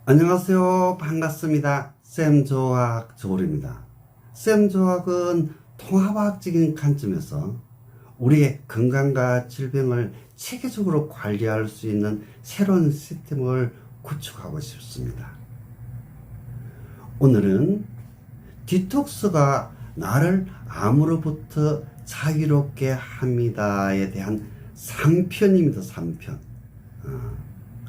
안녕하세요. 반갑습니다. 쌤조학 조울입니다. 쌤조학은 통합학적인 관점에서 우리의 건강과 질병을 체계적으로 관리할 수 있는 새로운 시스템을 구축하고 싶습니다. 오늘은 디톡스가 나를 암으로부터 자유롭게 합니다에 대한 3편입니다. 3편.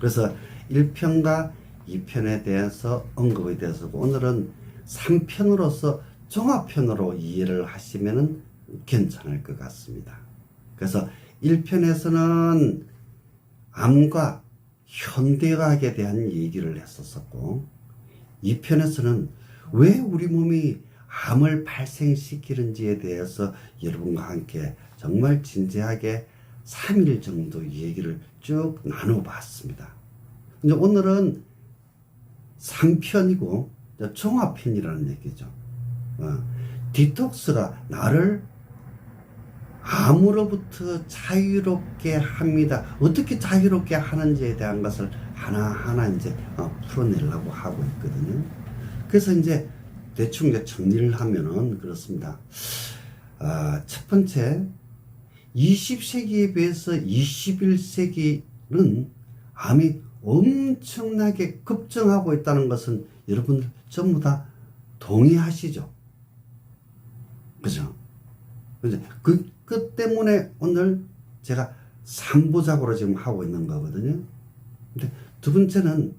그래서 1편과 2편에 대해서 언급이 되었고, 오늘은 3편으로서 종합편으로 이해를 하시면 괜찮을 것 같습니다. 그래서 1편에서는 암과 현대의학에 대한 얘기를 했었고, 2편에서는 왜 우리 몸이 암을 발생시키는지에 대해서 여러분과 함께 정말 진지하게 3일 정도 얘기를 쭉 나눠봤습니다. 이제 오늘은 3편이고 종합편이라는 얘기죠. 디톡스가 나를 암으로부터 자유롭게 합니다. 어떻게 자유롭게 하는지에 대한 것을 하나하나 이제 풀어내려고 하고 있거든요. 그래서 이제 대충 이제 정리를 하면은 그렇습니다. 첫 번째, 20세기에 비해서 21세기는 암이 엄청나게 급증하고 있다는 것은 여러분들 전부 다 동의하시죠? 그죠? 그 때문에 오늘 제가 3부작으로 지금 하고 있는 거거든요. 근데 두 번째는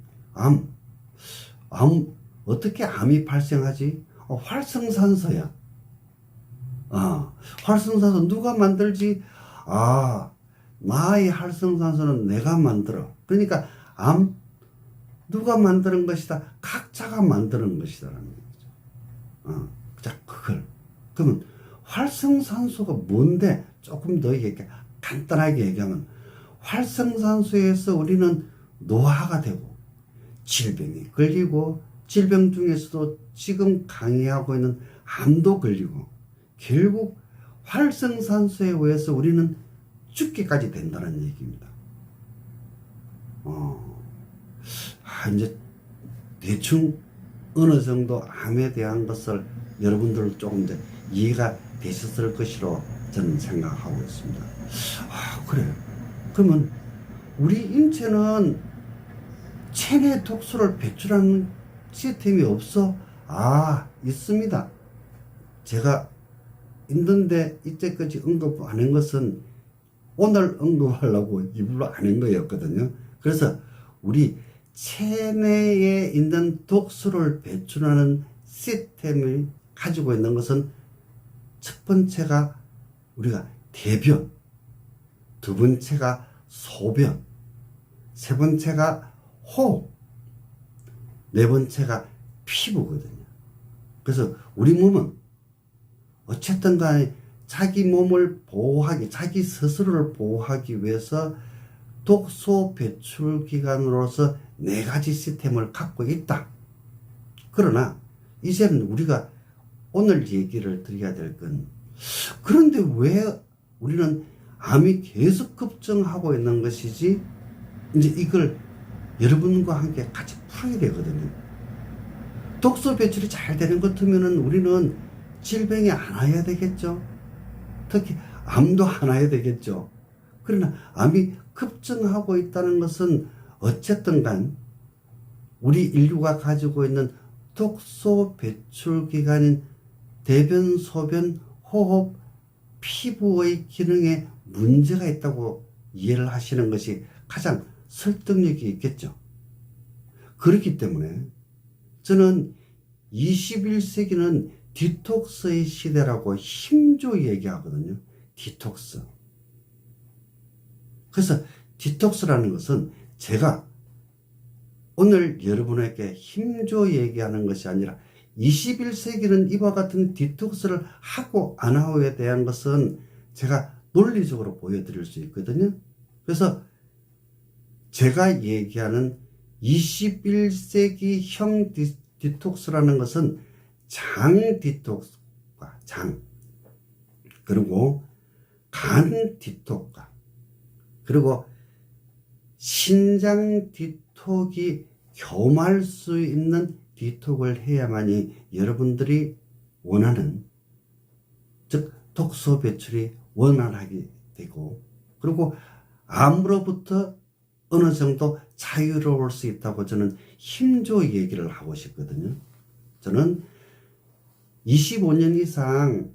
어떻게 암이 발생하지? 활성산소야. 활성산소 누가 만들지? 나의 활성산소는 내가 만들어. 그러니까 누가 만드는 것이다? 각자가 만드는 것이다라는 거죠. 자, 그러면 활성산소가 뭔데? 조금 더 간단하게 얘기하면, 활성산소에서 우리는 노화가 되고, 질병이 걸리고, 질병 중에서도 지금 강의하고 있는 암도 걸리고, 결국 활성산소에 의해서 우리는 죽기까지 된다는 얘기입니다. 이제 대충 어느 정도 암에 대한 것을 여러분들 조금 이제 이해가 되셨을 것이로 저는 생각하고 있습니다. 그래요. 그러면 우리 인체는 체내 독소를 배출하는 시스템이 없어? 있습니다. 제가 있는데 이때까지 언급 안 한 것은 오늘 언급하려고 일부러 안 한 거였거든요. 그래서 우리 체내에 있는 독소를 배출하는 시스템을 가지고 있는 것은 첫 번째가 우리가 대변, 두 번째가 소변, 세 번째가 호흡, 네 번째가 피부거든요. 그래서 우리 몸은 어쨌든 간에 자기 몸을 보호하기, 자기 스스로를 보호하기 위해서 독소 배출 기관으로서 4가지 시스템을 갖고 있다. 그러나 이제는 우리가 오늘 얘기를 드려야 될 건, 그런데 왜 우리는 암이 계속 급증하고 있는 것이지? 이제 이걸 여러분과 함께 같이 풀어야 되거든요. 독소 배출이 잘 되는 것 같으면은 우리는 질병이 안 와야 되겠죠. 특히 암도 안 와야 되겠죠. 그러나 암이 급증하고 있다는 것은 어쨌든 간 우리 인류가 가지고 있는 독소 배출 기관인 대변, 소변, 호흡, 피부의 기능에 문제가 있다고 이해를 하시는 것이 가장 설득력이 있겠죠. 그렇기 때문에 저는 21세기는 디톡스의 시대라고 힘줘 얘기하거든요. 디톡스. 그래서 디톡스라는 것은 제가 오늘 여러분에게 힘줘 얘기하는 것이 아니라 21세기는 이와 같은 디톡스를 하고 안 하고에 대한 것은 제가 논리적으로 보여드릴 수 있거든요. 그래서 제가 얘기하는 21세기형 디톡스라는 것은 장 디톡스과 그리고 간 디톡과 그리고 신장 디톡이 겸할 수 있는 디톡을 해야만이 여러분들이 원하는, 즉 독소 배출이 원활하게 되고, 그리고 암으로부터 어느 정도 자유로울 수 있다고 저는 힘줘 얘기를 하고 싶거든요. 저는 25년 이상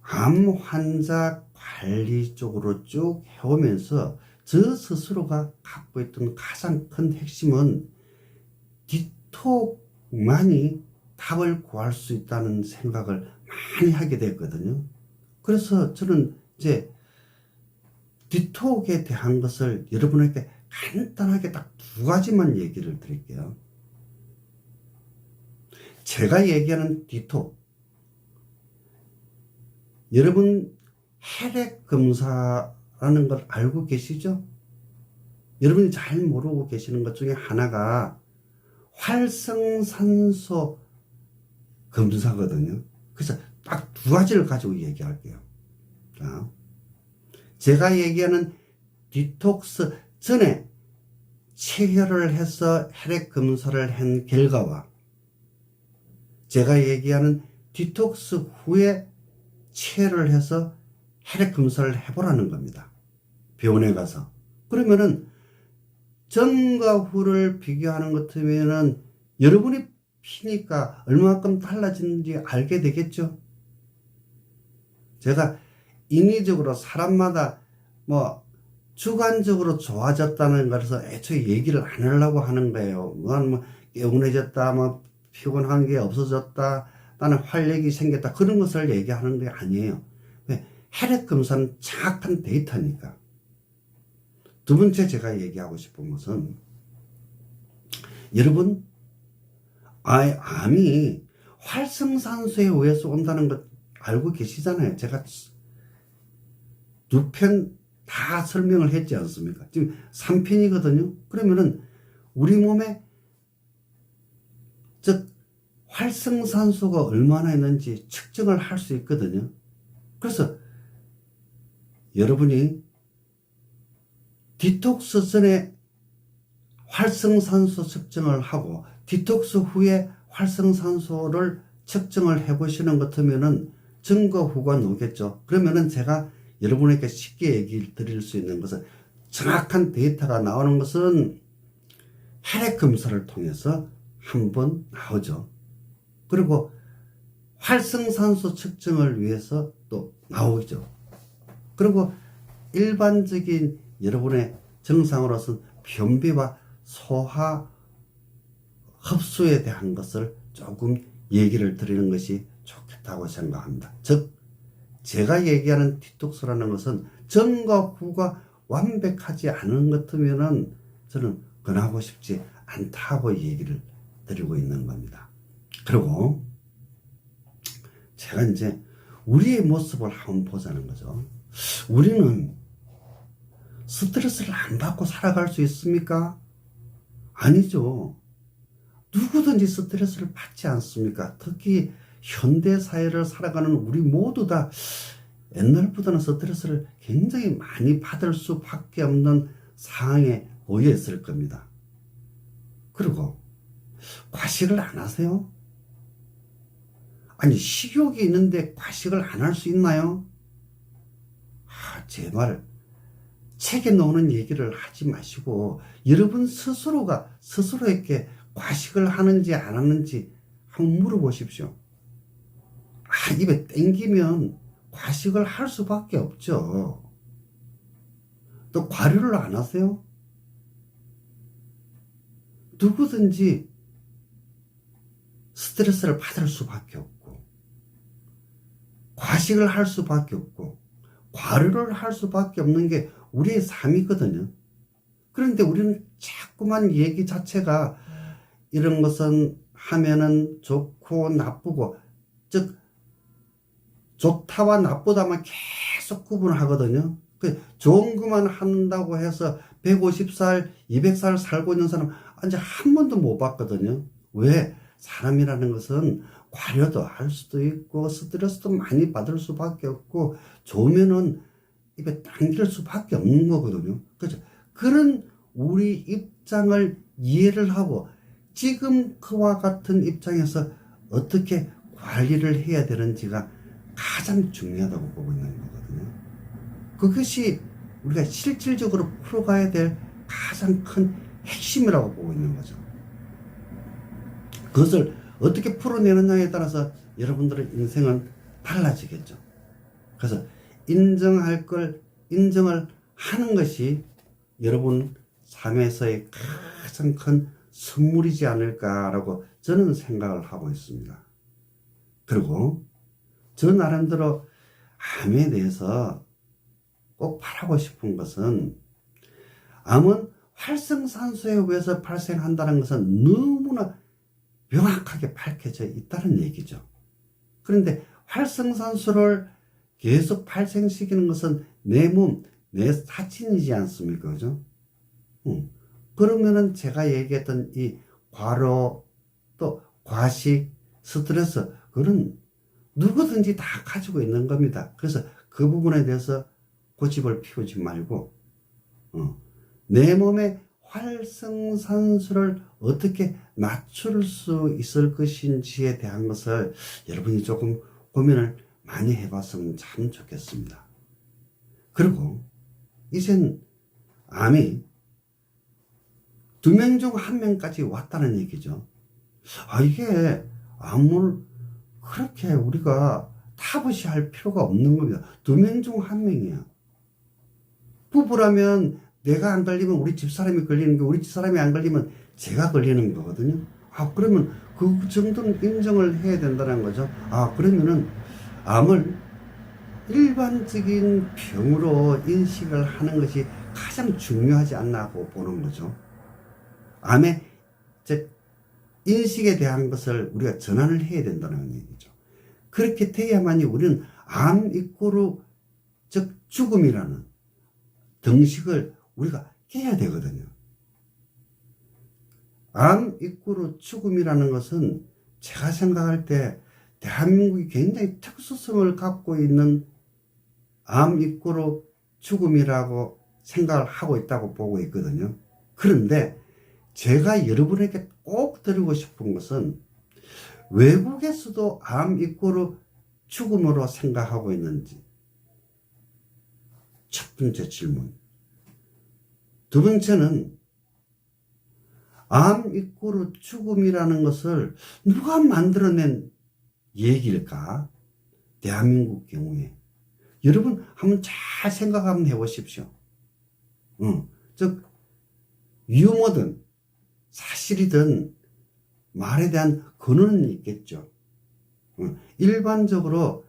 암 환자 관리 쪽으로 쭉 해오면서 저 스스로가 갖고 있던 가장 큰 핵심은 디톡만이 답을 구할 수 있다는 생각을 많이 하게 됐거든요. 그래서 저는 이제 디톡에 대한 것을 여러분에게 간단하게 딱 두 가지만 얘기를 드릴게요. 제가 얘기하는 디톡, 여러분 혈액 검사라는 걸 알고 계시죠? 여러분이 잘 모르고 계시는 것 중에 하나가 활성산소 검사거든요. 그래서 딱 두 가지를 가지고 얘기할게요. 자, 제가 얘기하는 디톡스 전에 체혈을 해서 혈액 검사를 한 결과와 제가 얘기하는 디톡스 후에 체혈을 해서 혈액 검사를 해보라는 겁니다. 병원에 가서. 그러면은 전과 후를 비교하는 것 같으면은 여러분이 피니까 얼마만큼 달라지는지 알게 되겠죠. 제가 인위적으로 사람마다 뭐 주관적으로 좋아졌다는 것에서 애초에 얘기를 안 하려고 하는 거예요. 뭐 개운해졌다, 뭐 피곤한 게 없어졌다, 나는 활력이 생겼다, 그런 것을 얘기하는 게 아니에요. 왜? 혈액 검사는 정확한 데이터니까. 두 번째 제가 얘기하고 싶은 것은, 여러분 암이 활성산소에 의해서 온다는 것 알고 계시잖아요. 제가 두 편 다 설명을 했지 않습니까? 지금 3편이거든요. 그러면은 우리 몸에 즉 활성산소가 얼마나 있는지 측정을 할 수 있거든요. 그래서 여러분이 디톡스 전에 활성산소 측정을 하고 디톡스 후에 활성산소를 측정을 해보시는 것 같으면은 전과 후가 나오겠죠. 그러면은 제가 여러분에게 쉽게 얘기 드릴 수 있는 것은, 정확한 데이터가 나오는 것은 혈액 검사를 통해서 한번 나오죠. 그리고 활성산소 측정을 위해서 또 나오죠. 그리고 일반적인 여러분의 정상으로서는 변비와 소화 흡수에 대한 것을 조금 얘기를 드리는 것이 좋겠다고 생각합니다. 즉 제가 얘기하는 디톡스라는 것은 전과 후가 완벽하지 않은 것 같으면은 저는 권하고 싶지 않다고 얘기를 드리고 있는 겁니다. 그리고 제가 이제 우리의 모습을 한번 보자는 거죠. 우리는 스트레스를 안 받고 살아갈 수 있습니까? 아니죠. 누구든지 스트레스를 받지 않습니까? 특히 현대사회를 살아가는 우리 모두 다 옛날보다는 스트레스를 굉장히 많이 받을 수밖에 없는 상황에 놓여 있을 겁니다. 그리고 과식을 안 하세요? 아니, 식욕이 있는데 과식을 안 할 수 있나요? 제발 책에 나오는 얘기를 하지 마시고 여러분 스스로가 스스로에게 과식을 하는지 안 하는지 한번 물어보십시오. 입에 땡기면 과식을 할 수밖에 없죠. 또 과류를 안 하세요? 누구든지 스트레스를 받을 수밖에 없고 과식을 할 수밖에 없고 과류를 할 수밖에 없는 게 우리의 삶이거든요. 그런데 우리는 자꾸만 얘기 자체가 이런 것은 하면은 좋고 나쁘고, 즉 좋다와 나쁘다만 계속 구분하거든요. 좋은 것만 한다고 해서 150살, 200살 살고 있는 사람 아직 한 번도 못 봤거든요. 왜? 사람이라는 것은 과려도 할 수도 있고 스트레스도 많이 받을 수밖에 없고 좋으면은 입에 당길 수밖에 없는 거거든요. 그렇죠? 그런 우리 입장을 이해를 하고 지금 그와 같은 입장에서 어떻게 관리를 해야 되는지가 가장 중요하다고 보고 있는 거거든요. 그것이 우리가 실질적으로 풀어가야 될 가장 큰 핵심이라고 보고 있는 거죠. 그것을 어떻게 풀어내느냐에 따라서 여러분들의 인생은 달라지겠죠. 그래서 인정할 걸 인정을 하는 것이 여러분 삶에서의 가장 큰 선물이지 않을까라고 저는 생각을 하고 있습니다. 그리고 저 나름대로 암에 대해서 꼭 바라고 싶은 것은, 암은 활성산소에 의해서 발생한다는 것은 너무나 명확하게 밝혀져 있다는 얘기죠. 그런데 활성산소를 계속 발생시키는 것은 내 몸, 내 사진이지 않습니까? 그죠? 그러면은 제가 얘기했던 이 과로, 또 과식, 스트레스, 그거는 누구든지 다 가지고 있는 겁니다. 그래서 그 부분에 대해서 고집을 피우지 말고, 내 몸에 활성산소를 어떻게 낮출 수 있을 것인지에 대한 것을 여러분이 조금 고민을 많이 해봤으면 참 좋겠습니다. 그리고 이젠 암이 2명 중 1명까지 왔다는 얘기죠. 이게 암을 그렇게 우리가 타부시할 필요가 없는 겁니다. 2명 중 1명이야. 부부라면 내가 안 걸리면 우리 집사람이 걸리는 게, 우리 집사람이 안 걸리면 제가 걸리는 거거든요. 그러면 그 정도는 인정을 해야 된다는 거죠. 그러면은 암을 일반적인 병으로 인식을 하는 것이 가장 중요하지 않나고 보는 거죠. 암의 인식에 대한 것을 우리가 전환을 해야 된다는 얘기죠. 그렇게 돼야만이 우리는 암 이꼬르, 즉 죽음이라는 등식을 우리가 깨야 되거든요. 암 이꼬르 죽음이라는 것은 제가 생각할 때 대한민국이 굉장히 특수성을 갖고 있는 암 이꼬르 죽음이라고 생각을 하고 있다고 보고 있거든요. 그런데 제가 여러분에게 꼭 드리고 싶은 것은, 외국에서도 암 이꼬르 죽음으로 생각하고 있는지, 첫 번째 질문. 두 번째는, 암 이꼬르 죽음이라는 것을 누가 만들어낸 얘기일까? 대한민국 경우에. 여러분 한번 잘 생각 한번 해보십시오. 즉 유머든 사실이든 말에 대한 근원은 있겠죠. 일반적으로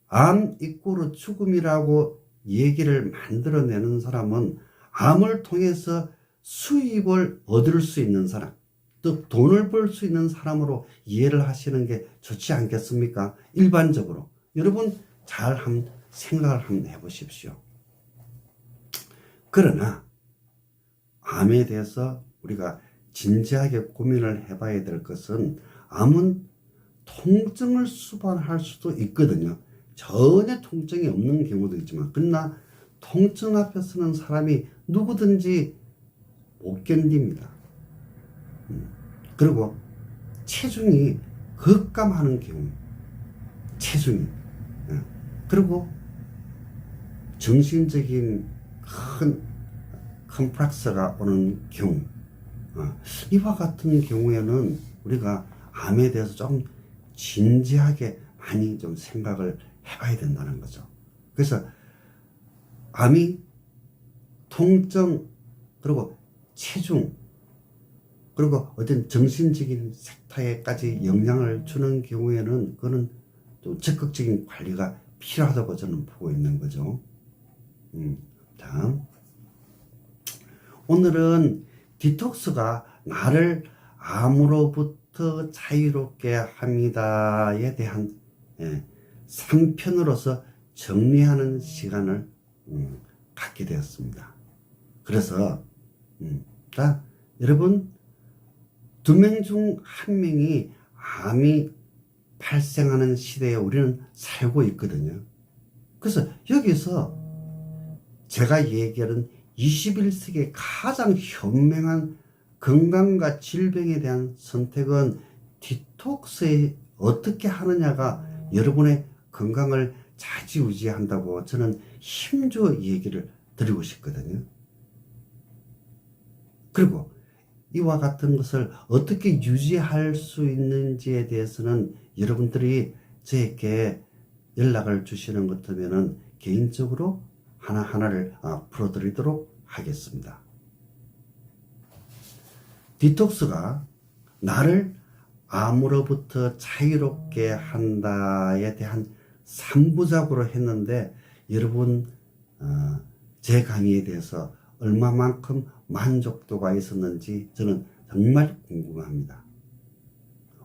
암 이꼬르 죽음이라고 얘기를 만들어내는 사람은 암을 통해서 수입을 얻을 수 있는 사람, 또 돈을 벌 수 있는 사람으로 이해를 하시는 게 좋지 않겠습니까? 일반적으로. 여러분 잘 한번 생각을 한번 해보십시오. 그러나 암에 대해서 우리가 진지하게 고민을 해봐야 될 것은, 암은 통증을 수반할 수도 있거든요. 전혀 통증이 없는 경우도 있지만, 그러나 통증 앞에서는 사람이 누구든지 못 견딥니다. 그리고 체중이 급감하는 경우, 체중이, 그리고 정신적인 큰 컴플렉스가 오는 경우, 이와 같은 경우에는 우리가 암에 대해서 좀 진지하게 많이 좀 생각을 해봐야 된다는 거죠. 그래서 암이 통증, 그리고 체중, 그리고 어떤 정신적인 섹터에까지 영향을 주는 경우에는 그거는 또 적극적인 관리가 필요하다고 저는 보고 있는 거죠. 다음. 오늘은 디톡스가 나를 암으로부터 자유롭게 합니다에 대한 3편으로서 정리하는 시간을 갖게 되었습니다. 그래서 자, 여러분 2명 중 1명이 암이 발생하는 시대에 우리는 살고 있거든요. 그래서 여기서 제가 얘기하는 21세기의 가장 현명한 건강과 질병에 대한 선택은 디톡스에 어떻게 하느냐가 여러분의 건강을 좌지우지한다고 저는 힘주어 얘기를 드리고 싶거든요. 그리고 이와 같은 것을 어떻게 유지할 수 있는지에 대해서는 여러분들이 저에게 연락을 주시는 것 같으면 개인적으로 하나하나를 풀어드리도록 하겠습니다. 디톡스가 나를 암으로부터 자유롭게 한다에 대한 3부작으로 했는데 여러분 제 강의에 대해서 얼마만큼 만족도가 있었는지 저는 정말 궁금합니다.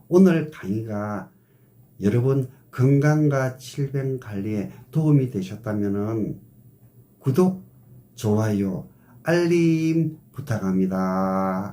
오늘 강의가 여러분 건강과 질병 관리에 도움이 되셨다면 구독, 좋아요, 알림 부탁합니다.